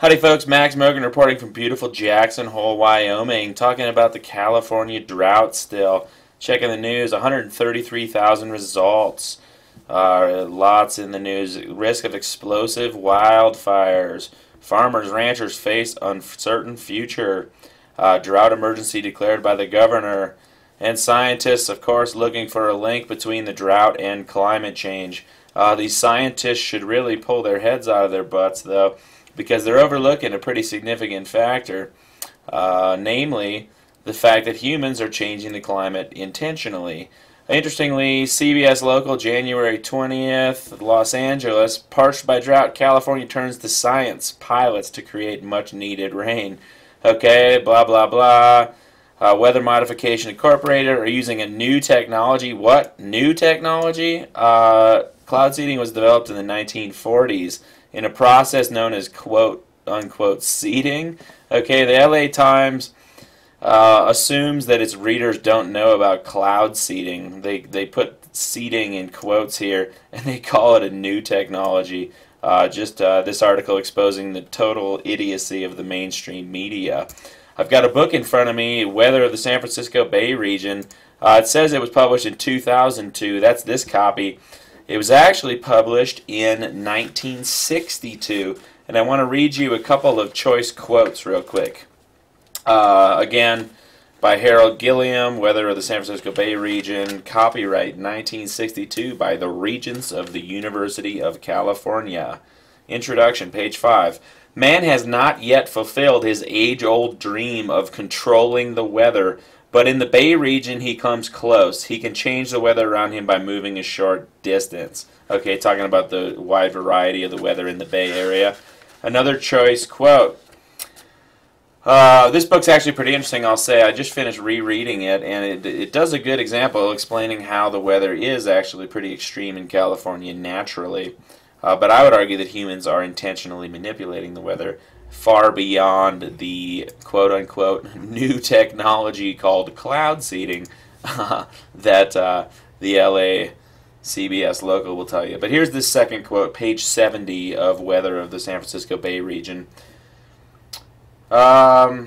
Howdy folks, Max Mogan reporting from beautiful Jackson Hole, Wyoming, talking about the California drought still. Checking the news, 133,000 results. Lots in the news. Risk of explosive wildfires. Farmers, ranchers face uncertain future. Drought emergency declared by the governor. And scientists, of course, looking for a link between the drought and climate change. These scientists should really pull their heads out of their butts, though, because they're overlooking a pretty significant factor, namely the fact that humans are changing the climate intentionally. Interestingly, CBS Local, January 20th, Los Angeles, parched by drought, California turns to science pilots to create much-needed rain. Okay, blah, blah, blah. Weather Modification Incorporated are using a new technology. What? New technology? Cloud seeding was developed in the 1940s in a process known as quote-unquote seeding. Okay, the LA Times assumes that its readers don't know about cloud seeding. They put seeding in quotes here, and they call it a new technology. This article exposing the total idiocy of the mainstream media. I've got a book in front of me, Weather of the San Francisco Bay Region. It says it was published in 2002. That's this copy. It was actually published in 1962. And I want to read you a couple of choice quotes real quick. Again, by Harold Gilliam, Weather of the San Francisco Bay Region, copyright 1962 by the Regents of the University of California. Introduction, page 5. Man has not yet fulfilled his age-old dream of controlling the weather, but in the Bay region he comes close. He can change the weather around him by moving a short distance. Okay, talking about the wide variety of the weather in the Bay Area. Another choice quote. This book's actually pretty interesting, I'll say. I just finished rereading it, and it does a good example explaining how the weather is actually pretty extreme in California naturally. But I would argue that humans are intentionally manipulating the weather far beyond the quote-unquote new technology called cloud seeding that the LA CBS Local will tell you. But here's this second quote, page 70 of Weather of the San Francisco Bay Region. Far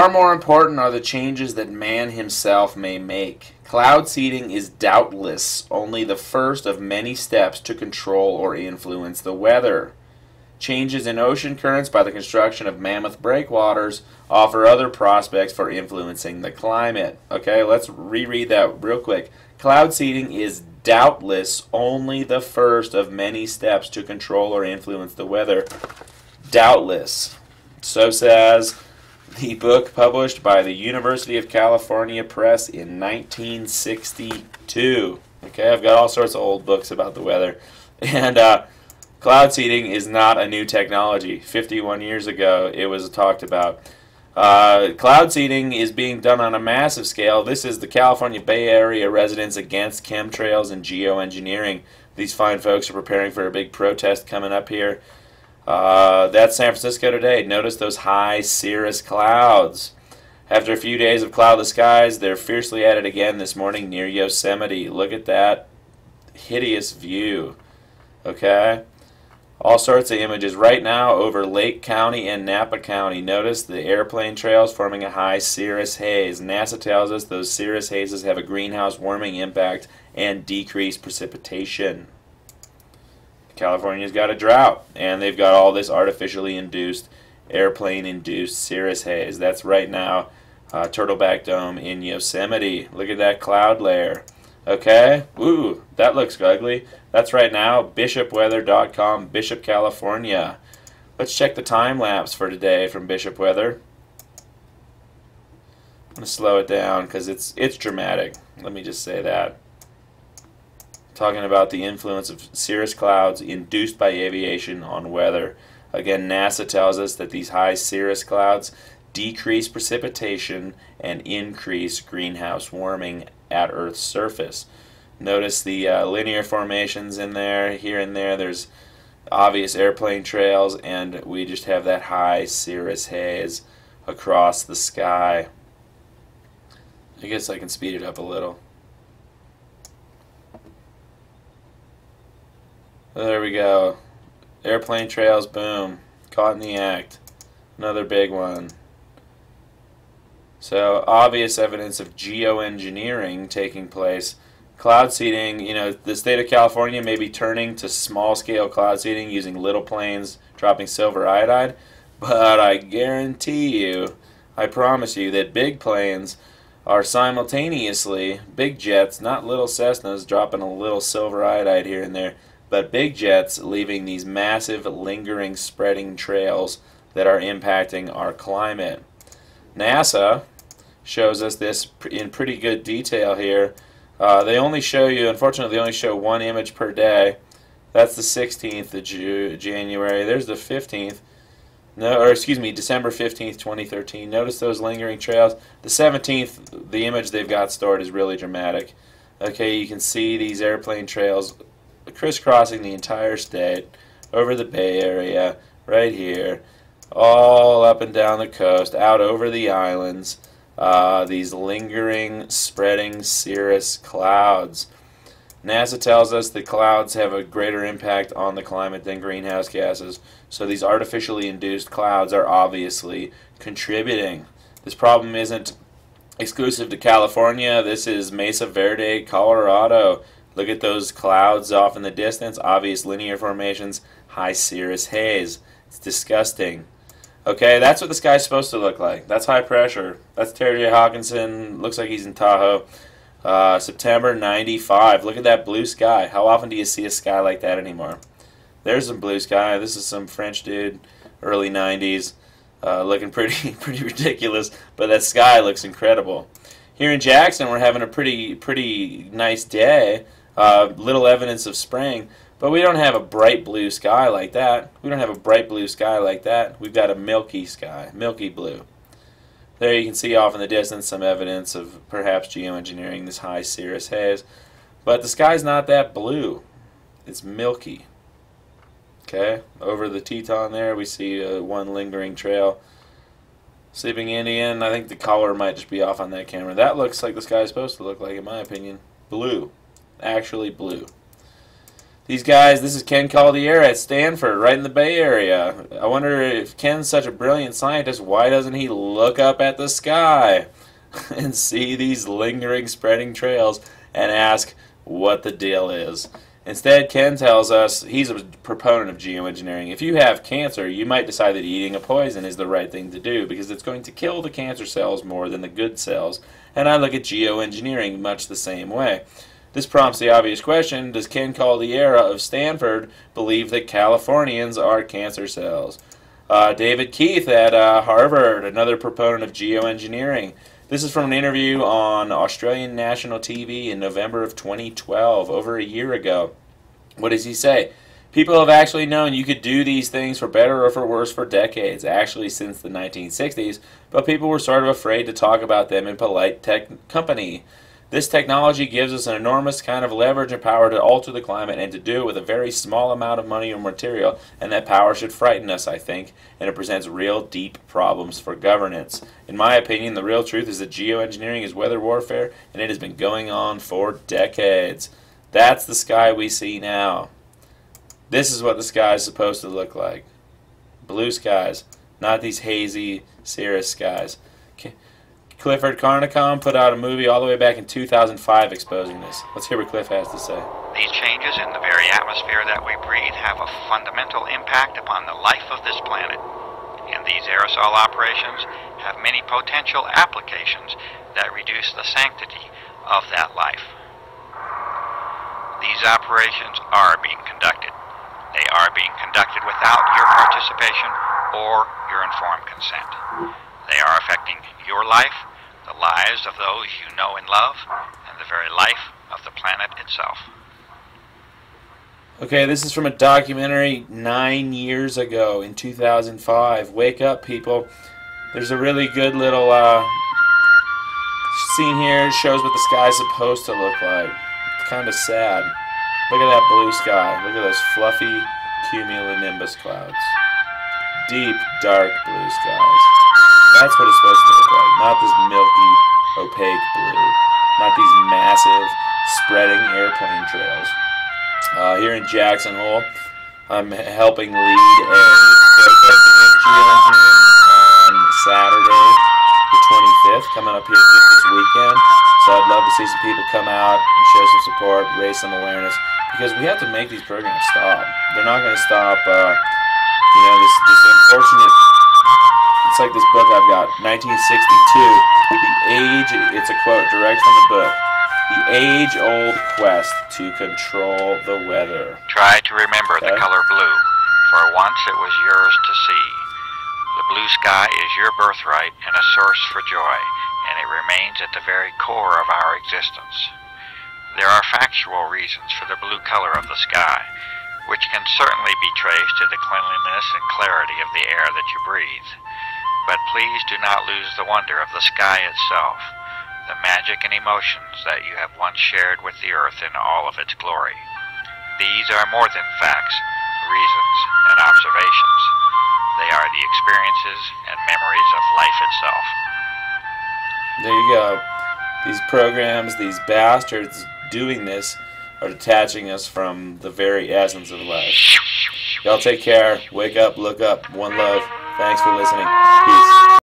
more important are the changes that man himself may make. Cloud seeding is doubtless only the first of many steps to control or influence the weather. Changes in ocean currents by the construction of mammoth breakwaters offer other prospects for influencing the climate. Okay, let's reread that real quick. Cloud seeding is doubtless only the first of many steps to control or influence the weather. Doubtless. So says the book published by the University of California Press in 1962. Okay, I've got all sorts of old books about the weather. And cloud seeding is not a new technology. 51 years ago, it was talked about. Cloud seeding is being done on a massive scale. This is the California Bay Area residents against chemtrails and geoengineering. These fine folks are preparing for a big protest coming up here. That's San Francisco today. Notice those high cirrus clouds. After a few days of cloudless skies, they're fiercely at it again this morning near Yosemite. Look at that hideous view. Okay? All sorts of images right now over Lake County and Napa County. Notice the airplane trails forming a high cirrus haze. NASA tells us those cirrus hazes have a greenhouse warming impact and decreased precipitation. California's got a drought, and they've got all this artificially induced, airplane-induced cirrus haze. That's right now Turtleback Dome in Yosemite. Look at that cloud layer. Okay? Ooh, that looks ugly. That's right now bishopweather.com, Bishop, California. Let's check the time lapse for today from Bishop Weather. I'm going to slow it down because it's dramatic. Let me just say that. Talking about the influence of cirrus clouds induced by aviation on weather. Again, NASA tells us that these high cirrus clouds decrease precipitation and increase greenhouse warming at Earth's surface. Notice the linear formations in there, here and there. There's obvious airplane trails, and we just have that high cirrus haze across the sky. I guess I can speed it up a little. There we go. Airplane trails, boom. Caught in the act. Another big one. So, obvious evidence of geoengineering taking place. Cloud seeding, you know, the state of California may be turning to small-scale cloud seeding using little planes dropping silver iodide, but I guarantee you, I promise you, that big planes are simultaneously, big jets, not little Cessnas dropping a little silver iodide here and there, but big jets leaving these massive, lingering, spreading trails that are impacting our climate. NASA shows us this in pretty good detail here. They only show you, unfortunately, they only show one image per day. That's the 16th of January. There's the 15th. No, or excuse me, December 15th, 2013. Notice those lingering trails. The 17th, the image they've got stored is really dramatic. Okay, you can see these airplane trails crisscrossing the entire state, over the Bay Area, right here, all up and down the coast, out over the islands. These lingering, spreading cirrus clouds. NASA tells us that clouds have a greater impact on the climate than greenhouse gases, so these artificially induced clouds are obviously contributing. This problem isn't exclusive to California. This is Mesa Verde, Colorado. Look at those clouds off in the distance, obvious linear formations, high cirrus haze. It's disgusting. Okay, that's what the sky's supposed to look like. That's high pressure. That's Terry J. Hawkinson. Looks like he's in Tahoe. September 95. Look at that blue sky. How often do you see a sky like that anymore? There's some blue sky. This is some French dude, early 90s, looking pretty ridiculous, but that sky looks incredible. Here in Jackson, we're having a pretty nice day. Little evidence of spring. But we don't have a bright blue sky like that. We don't have a bright blue sky like that. We've got a milky sky, milky blue. There you can see off in the distance some evidence of perhaps geoengineering, this high cirrus haze. But the sky's not that blue. It's milky. Okay, over the Teton there we see one lingering trail. Sleeping Indian, I think the color might just be off on that camera. That looks like the sky's supposed to look like, in my opinion. Blue. Actually blue. These guys, this is Ken Caldeira at Stanford, right in the Bay Area. I wonder if Ken's such a brilliant scientist, why doesn't he look up at the sky and see these lingering, spreading trails and ask what the deal is? Instead, Ken tells us he's a proponent of geoengineering. If you have cancer, you might decide that eating a poison is the right thing to do because it's going to kill the cancer cells more than the good cells. And I look at geoengineering much the same way. This prompts the obvious question, does Ken Caldeira of Stanford believe that Californians are cancer cells? David Keith at Harvard, another proponent of geoengineering. This is from an interview on Australian national TV in November of 2012, over a year ago. What does he say? People have actually known you could do these things for better or for worse for decades, actually since the 1960s, but people were sort of afraid to talk about them in polite tech company. This technology gives us an enormous kind of leverage and power to alter the climate and to do it with a very small amount of money or material, and that power should frighten us, I think, and it presents real deep problems for governance. In my opinion, the real truth is that geoengineering is weather warfare, and it has been going on for decades. That's the sky we see now. This is what the sky is supposed to look like. Blue skies, not these hazy cirrus skies. Clifford Carnicom put out a movie all the way back in 2005 exposing this. Let's hear what Cliff has to say. These changes in the very atmosphere that we breathe have a fundamental impact upon the life of this planet. And these aerosol operations have many potential applications that reduce the sanctity of that life. These operations are being conducted. They are being conducted without your participation or your informed consent. They are affecting your life, the lives of those you know and love, and the very life of the planet itself. Okay, this is from a documentary 9 years ago in 2005. Wake up, people. There's a really good little scene here. It shows what the sky's supposed to look like. It's kind of sad. Look at that blue sky. Look at those fluffy cumulonimbus clouds. Deep, dark blue skies. That's what it's supposed to look like, not this milky, opaque blue, not these massive, spreading airplane trails. Here in Jackson Hole, I'm helping lead a Fakebook in Geoengineering on Saturday, the 25th, coming up here just this weekend. So I'd love to see some people come out and show some support, raise some awareness, because we have to make these programs stop. They're not going to stop, this unfortunate, it's like this book I've got, 1962, the age, it's a quote direct from the book, the age-old quest to control the weather. Try to remember the color blue, for once it was yours to see. The blue sky is your birthright and a source for joy, and it remains at the very core of our existence. There are factual reasons for the blue color of the sky, which can certainly be traced to the cleanliness and clarity of the air that you breathe. But please do not lose the wonder of the sky itself, the magic and emotions that you have once shared with the earth in all of its glory. These are more than facts, reasons, and observations. They are the experiences and memories of life itself. There you go. These programs, these bastards doing this are detaching us from the very essence of life. Y'all take care. Wake up, look up. One love. Thanks for listening. Peace.